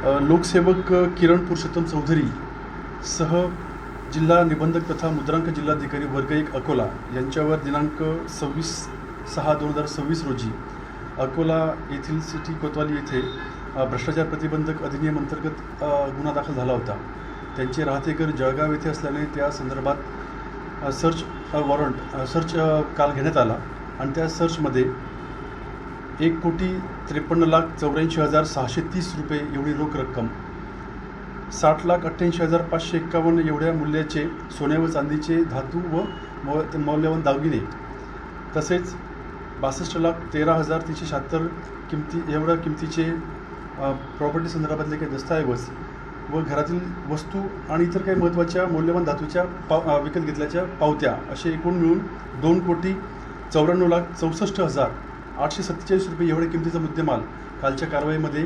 लोकसेवक किरण पुरुषोत्तम चौधरी सह जिल्हा निबंधक तथा मुद्रांक जिल्हाधिकारी वर्ग 1 अकोला यांच्यावर दिनांक 26/6/2026 रोजी अकोला येथील सिटी कोतवाली येथे भ्रष्टाचार प्रतिबंधक अधिनियम अंतर्गत गुन्हा दाखल झाला होता. त्यांचे राहतेकर जळगाव येथे असल्याने त्या संदर्भात सर्च वॉरंट काल घेण्यात आला आणि त्या सर्चमध्ये 1,53,84,630 रुपये एवढी रोख रक्कम, 60,88,551 एवढ्या मूल्याचे सोने व चांदीचे धातू व मौल्यवान दागिने, तसेच 62,13,376 एवढ्या किमतीचे प्रॉपर्टी संदर्भातले काही दस्तऐवज व घरातील वस्तू आणि इतर काही महत्त्वाच्या मौल्यवान धातूच्या विकत घेतल्याच्या पावत्या असे एकूण मिळून 2,94,64,847 रुपये एवढ्या किमतीचा मुद्देमाल कालच्या कारवाईमध्ये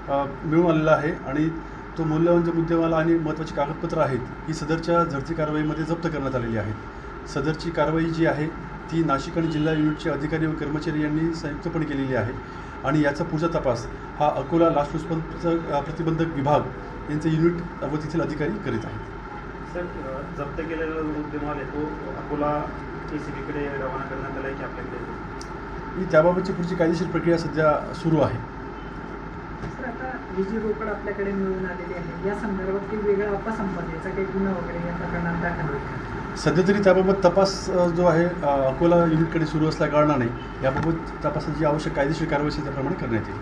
मिळून आलेला आहे आणि तो मौल्यवान जो मुद्देमाल आणि महत्त्वाची कागदपत्रं आहेत ही सदरच्या झडती कारवाईमध्ये जप्त करण्यात आलेली आहेत. सदरची कारवाई जी आहे ती नाशिक आणि जिल्हा युनिटचे अधिकारी व कर्मचारी यांनी संयुक्तपणे केलेली आहे आणि याचा पुढचा तपास हा अकोला लाचलुचपत प्रतिबंधक विभाग यांचे युनिट व तेथील अधिकारी करीत आहेत. सर, जप्त केलेला मुद्देमाल आहे तो अकोला ACBकडे रवाना करण्यात आला आहे की आपल्याकडे? त्याबाबतची पुढची कायदेशीर प्रक्रिया सध्या सुरू आहे. सर, आता ही जी रोकड आपल्याकडे मिळून आलेली आहे या संदर्भात वेगळा अपसंपत्तीचा काही गुन्हा वगैरे या प्रकरणात दाखल होईल? सध्या तरी त्याबाबत तपास जो आहे अकोला युनिटकडे सुरू असल्या कारणाने याबाबत तपासाची आवश्यक कायदेशीर कारवाई त्याप्रमाणे करण्यात येईल.